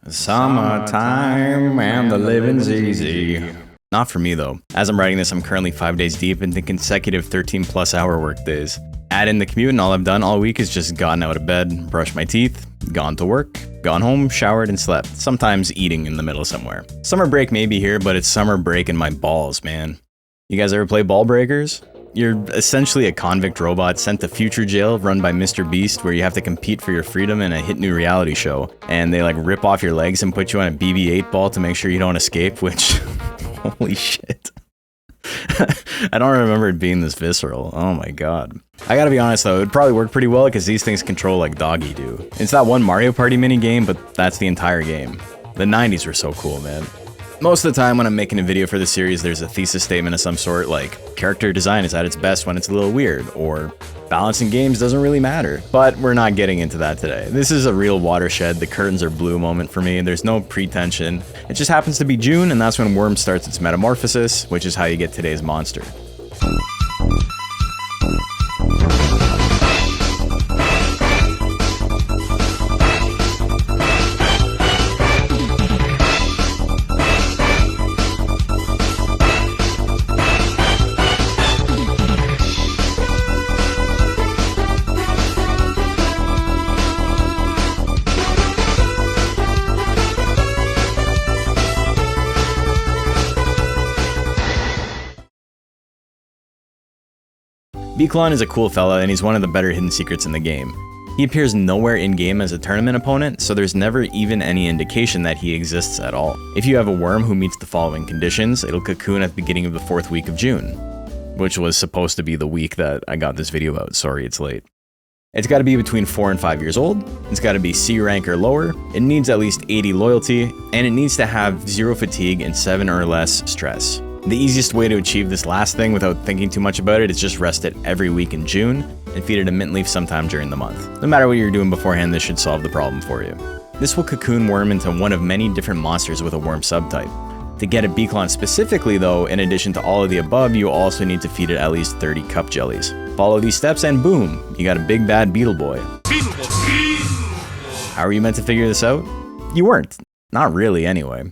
Summertime and the living's easy. Not for me though. As I'm writing this, I'm currently 5 days deep into consecutive 13+ hour work days. Add in the commute and all I've done all week is just gotten out of bed, brushed my teeth, gone to work, gone home, showered, and slept. Sometimes eating in the middle somewhere. Summer break may be here, but it's summer break in my balls, man. You guys ever play Ball Breakers? You're essentially a convict robot sent to future jail run by Mr. Beast, where you have to compete for your freedom in a hit new reality show. And they like rip off your legs and put you on a BB-8 ball to make sure you don't escape, which, holy shit. I don't remember it being this visceral. Oh my god. I gotta be honest though, it would probably work pretty well because these things control like doggy do. It's that one Mario Party mini game, but that's the entire game. The 90s were so cool, man. Most of the time when I'm making a video for the series, there's a thesis statement of some sort, like character design is at its best when it's a little weird, or balance in games doesn't really matter. But we're not getting into that today. This is a real watershed, the curtains are blue moment for me. There's no pretension. It just happens to be June, and that's when Worm starts its metamorphosis, which is how you get today's monster. Beaclon is a cool fella, and he's one of the better hidden secrets in the game. He appears nowhere in-game as a tournament opponent, so there's never even any indication that he exists at all. If you have a worm who meets the following conditions, it'll cocoon at the beginning of the 4th week of June, which was supposed to be the week that I got this video out. Sorry, it's late. It's got to be between 4 and 5 years old, it's got to be C rank or lower, it needs at least 80 loyalty, and it needs to have 0 fatigue and 7 or less stress. The easiest way to achieve this last thing without thinking too much about it is just rest it every week in June and feed it a mint leaf sometime during the month. No matter what you're doing beforehand, this should solve the problem for you. This will cocoon Worm into one of many different monsters with a worm subtype. To get a Beaclon specifically though, in addition to all of the above, you also need to feed it at least 30 cup jellies. Follow these steps and boom, you got a big bad beetle boy. How are you meant to figure this out? You weren't. Not really anyway.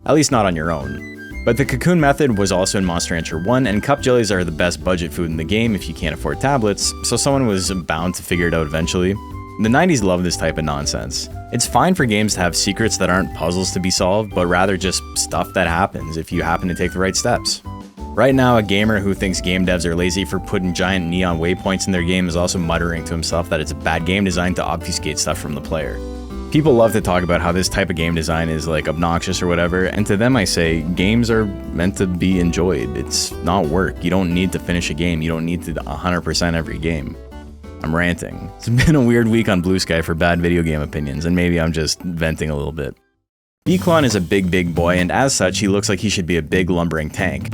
At least not on your own. But the cocoon method was also in Monster Rancher 1, and cup jellies are the best budget food in the game if you can't afford tablets, so someone was bound to figure it out eventually. The 90s love this type of nonsense. It's fine for games to have secrets that aren't puzzles to be solved, but rather just stuff that happens if you happen to take the right steps. Right now, a gamer who thinks game devs are lazy for putting giant neon waypoints in their game is also muttering to himself that it's bad game design to obfuscate stuff from the player. People love to talk about how this type of game design is like obnoxious or whatever, and to them I say, games are meant to be enjoyed. It's not work. You don't need to finish a game. You don't need to 100% every game. I'm ranting. It's been a weird week on Blue Sky for bad video game opinions, and maybe I'm just venting a little bit. Beaclon is a big boy, and as such, he looks like he should be a big lumbering tank.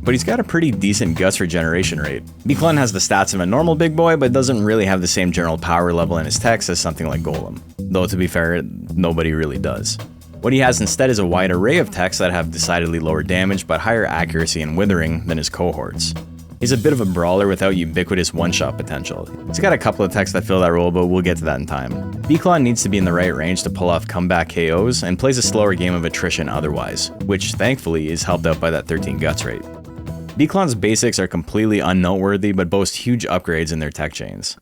But he's got a pretty decent guts regeneration rate. Beaclon has the stats of a normal big boy, but doesn't really have the same general power level in his techs as something like Golem. Though to be fair, nobody really does. What he has instead is a wide array of techs that have decidedly lower damage, but higher accuracy and withering than his cohorts. He's a bit of a brawler without ubiquitous one-shot potential. He's got a couple of techs that fill that role, but we'll get to that in time. Beaclon needs to be in the right range to pull off comeback KOs, and plays a slower game of attrition otherwise, which thankfully is helped out by that 13 guts rate. Beaclon's basics are completely unnoteworthy, but boast huge upgrades in their tech chains.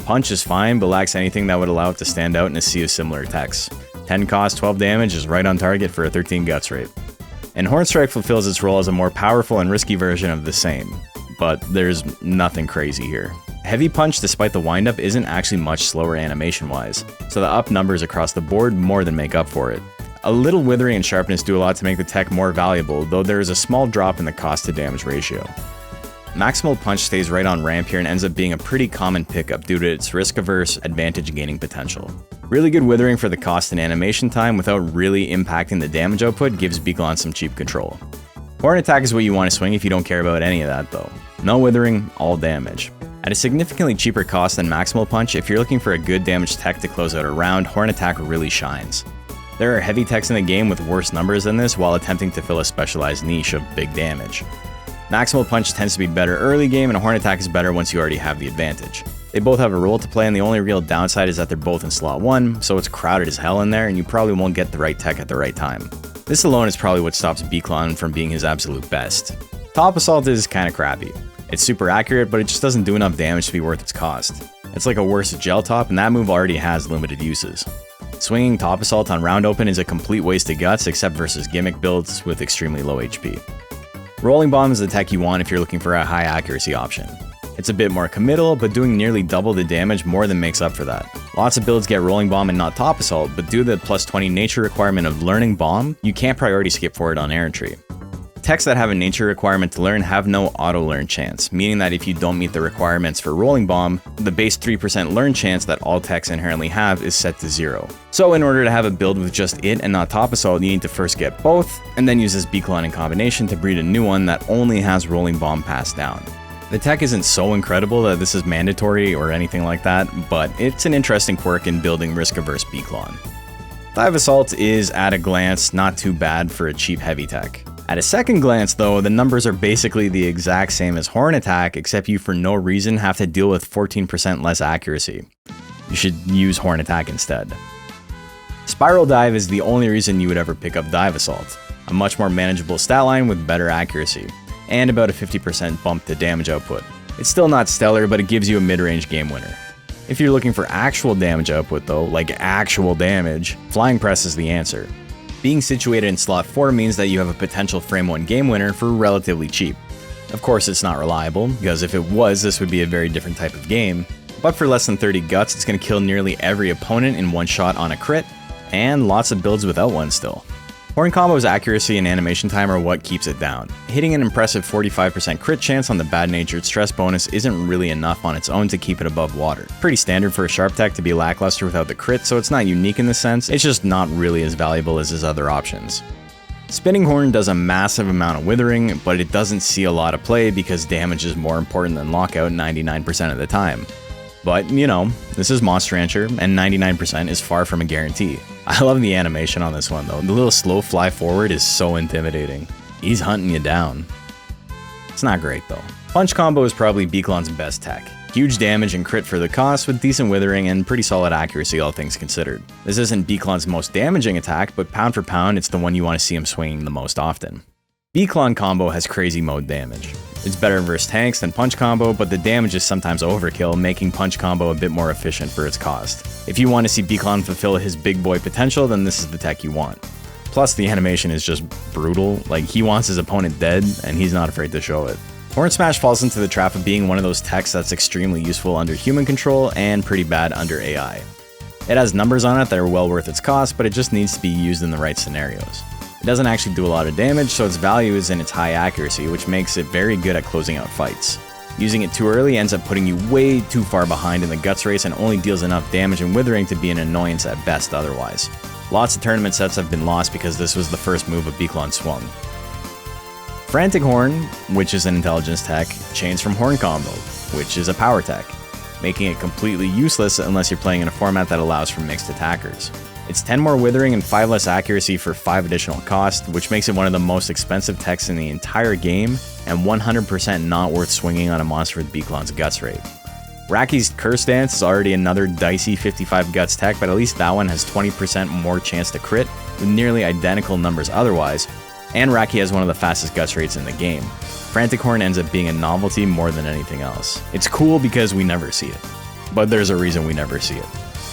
Punch is fine, but lacks anything that would allow it to stand out in a sea of similar techs. 10 cost, 12 damage is right on target for a 13 guts rate. And Horn Strike fulfills its role as a more powerful and risky version of the same. But there's nothing crazy here. Heavy Punch, despite the windup, isn't actually much slower animation-wise, so the up numbers across the board more than make up for it. A little withering and sharpness do a lot to make the tech more valuable, though there is a small drop in the cost to damage ratio. Maximal Punch stays right on ramp here and ends up being a pretty common pickup due to its risk-averse advantage gaining potential. Really good withering for the cost and animation time without really impacting the damage output gives Beaclon some cheap control. Horn Attack is what you want to swing if you don't care about any of that though. No withering, all damage. At a significantly cheaper cost than Maximal Punch, if you're looking for a good damage tech to close out a round, Horn Attack really shines. There are heavy techs in the game with worse numbers than this while attempting to fill a specialized niche of big damage. Maximal Punch tends to be better early game, and Horn Attack is better once you already have the advantage. They both have a role to play, and the only real downside is that they're both in slot 1, so it's crowded as hell in there and you probably won't get the right tech at the right time. This alone is probably what stops Beaclon from being his absolute best. Top Assault is kinda crappy. It's super accurate, but it just doesn't do enough damage to be worth its cost. It's like a worse gel top, and that move already has limited uses. Swinging Top Assault on round open is a complete waste of guts except versus gimmick builds with extremely low HP. Rolling Bomb is the tech you want if you're looking for a high accuracy option. It's a bit more committal, but doing nearly double the damage more than makes up for that. Lots of builds get Rolling Bomb and not Top Assault, but due to the plus 20 nature requirement of learning Bomb, you can't priority skip for it on errantry. Techs that have a nature requirement to learn have no auto-learn chance, meaning that if you don't meet the requirements for Rolling Bomb, the base 3% learn chance that all techs inherently have is set to 0. So in order to have a build with just it and not Top Assault, you need to first get both, and then use this Beaclon in combination to breed a new one that only has Rolling Bomb passed down. The tech isn't so incredible that this is mandatory or anything like that, but it's an interesting quirk in building risk-averse Beaclon. Dive Assault is, at a glance, not too bad for a cheap heavy tech. At a second glance though, the numbers are basically the exact same as Horn Attack, except you for no reason have to deal with 14% less accuracy. You should use Horn Attack instead. Spiral Dive is the only reason you would ever pick up Dive Assault, a much more manageable stat line with better accuracy, and about a 50% bump to damage output. It's still not stellar, but it gives you a mid-range game winner. If you're looking for actual damage output though, like actual damage, Flying Press is the answer. Being situated in slot 4 means that you have a potential frame 1 game winner for relatively cheap. Of course it's not reliable, because if it was, this would be a very different type of game, but for less than 30 guts, it's going to kill nearly every opponent in one shot on a crit, and lots of builds without one still. Horn Combo's accuracy and animation time are what keeps it down. Hitting an impressive 45% crit chance on the bad-natured stress bonus isn't really enough on its own to keep it above water. Pretty standard for a sharp tech to be lackluster without the crit, so it's not unique in this sense, it's just not really as valuable as his other options. Spinning Horn does a massive amount of withering, but it doesn't see a lot of play because damage is more important than lockout 99% of the time. But, you know, this is Monster Rancher, and 99% is far from a guarantee. I love the animation on this one though, the little slow fly forward is so intimidating. He's hunting you down. It's not great though. Punch Combo is probably Beaclon's best tech. Huge damage and crit for the cost with decent withering and pretty solid accuracy all things considered. This isn't Beaclon's most damaging attack, but pound for pound it's the one you want to see him swinging the most often. Beaclon Combo has crazy mode damage. It's better versus tanks than Punch Combo, but the damage is sometimes overkill, making Punch Combo a bit more efficient for its cost. If you want to see Beaclon fulfill his big boy potential, then this is the tech you want. Plus, the animation is just brutal, like he wants his opponent dead, and he's not afraid to show it. Horn Smash falls into the trap of being one of those techs that's extremely useful under human control and pretty bad under AI. It has numbers on it that are well worth its cost, but it just needs to be used in the right scenarios. It doesn't actually do a lot of damage, so its value is in its high accuracy, which makes it very good at closing out fights. Using it too early ends up putting you way too far behind in the guts race and only deals enough damage and withering to be an annoyance at best otherwise. Lots of tournament sets have been lost because this was the first move of Beaclon swung. Frantic Horn, which is an intelligence tech, chains from Horn Combo, which is a power tech, making it completely useless unless you're playing in a format that allows for mixed attackers. It's 10 more withering and 5 less accuracy for 5 additional cost, which makes it one of the most expensive techs in the entire game, and 100% not worth swinging on a monster with Beaclon's guts rate. Raki's Curse Dance is already another dicey 55 guts tech, but at least that one has 20% more chance to crit, with nearly identical numbers otherwise, and Raki has one of the fastest guts rates in the game. Frantic Horn ends up being a novelty more than anything else. It's cool because we never see it, but there's a reason we never see it.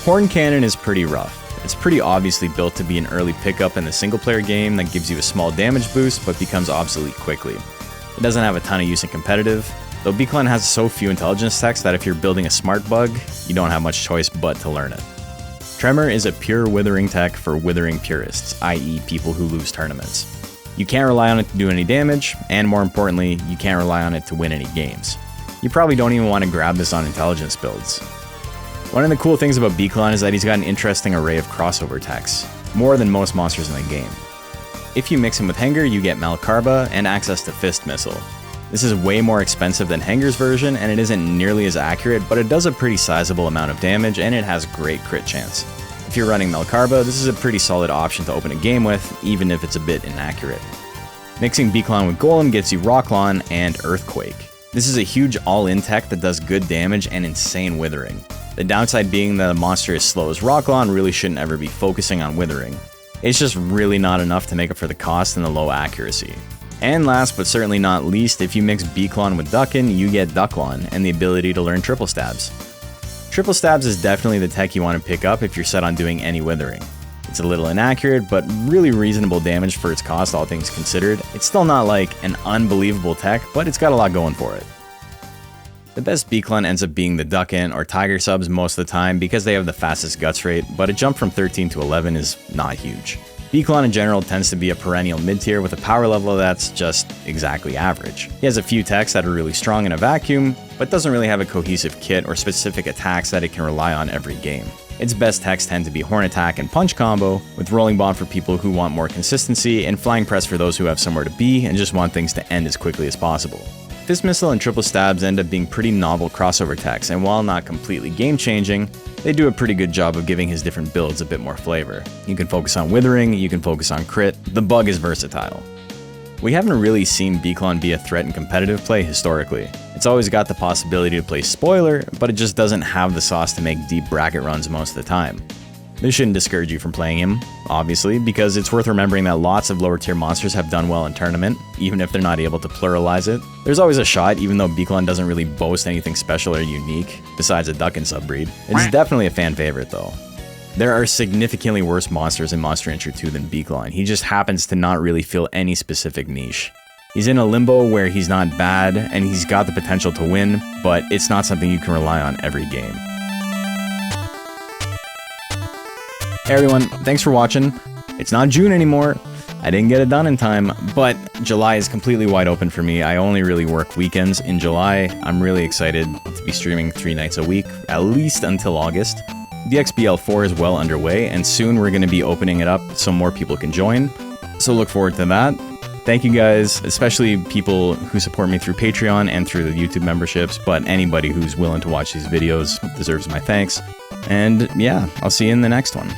Horn Cannon is pretty rough. It's pretty obviously built to be an early pickup in the single-player game that gives you a small damage boost but becomes obsolete quickly. It doesn't have a ton of use in competitive, though Beaclon has so few intelligence techs that if you're building a smart bug, you don't have much choice but to learn it. Tremor is a pure withering tech for withering purists, i.e. people who lose tournaments. You can't rely on it to do any damage, and more importantly, you can't rely on it to win any games. You probably don't even want to grab this on intelligence builds. One of the cool things about Beaclon is that he's got an interesting array of crossover techs, more than most monsters in the game. If you mix him with Henger, you get Malkarba and access to Fist Missile. This is way more expensive than Henger's version, and it isn't nearly as accurate, but it does a pretty sizable amount of damage, and it has great crit chance. If you're running Malkarba, this is a pretty solid option to open a game with, even if it's a bit inaccurate. Mixing Beaclon with Golem gets you Rocklon and Earthquake. This is a huge all-in tech that does good damage and insane withering. The downside being that a monster as slow as Rocklaw and really shouldn't ever be focusing on withering. It's just really not enough to make up for the cost and the low accuracy. And last but certainly not least, if you mix Beaclon with Duckin, you get Ducklon and the ability to learn triple stabs. Triple stabs is definitely the tech you want to pick up if you're set on doing any withering. It's a little inaccurate, but really reasonable damage for its cost, all things considered. It's still not like an unbelievable tech, but it's got a lot going for it. The best Beaclon ends up being the Duckin or Tiger subs most of the time because they have the fastest guts rate, but a jump from 13 to 11 is not huge. Beaclon in general tends to be a perennial mid-tier with a power level that's just exactly average. He has a few techs that are really strong in a vacuum, but doesn't really have a cohesive kit or specific attacks that it can rely on every game. Its best techs tend to be Horn Attack and Punch combo, with Rolling Bomb for people who want more consistency, and Flying Press for those who have somewhere to be and just want things to end as quickly as possible. Fist Missile and Triple Stabs end up being pretty novel crossover techs, and while not completely game-changing, they do a pretty good job of giving his different builds a bit more flavor. You can focus on withering, you can focus on crit, the bug is versatile. We haven't really seen Beaclon be a threat in competitive play historically. It's always got the possibility to play spoiler, but it just doesn't have the sauce to make deep bracket runs most of the time. This shouldn't discourage you from playing him, obviously, because it's worth remembering that lots of lower tier monsters have done well in tournament, even if they're not able to pluralize it. There's always a shot, even though Beaclon doesn't really boast anything special or unique, besides a Duckin subbreed. It's definitely a fan favorite though. There are significantly worse monsters in Monster Rancher 2 than Beaclon. He just happens to not really fill any specific niche. He's in a limbo where he's not bad, and he's got the potential to win, but it's not something you can rely on every game. Hey everyone, thanks for watching. It's not June anymore. I didn't get it done in time, but July is completely wide open for me. I only really work weekends in July. I'm really excited to be streaming 3 nights a week, at least until August. The XBL4 is well underway, and soon we're going to be opening it up so more people can join. So look forward to that. Thank you guys, especially people who support me through Patreon and through the YouTube memberships, but anybody who's willing to watch these videos deserves my thanks. And yeah, I'll see you in the next one.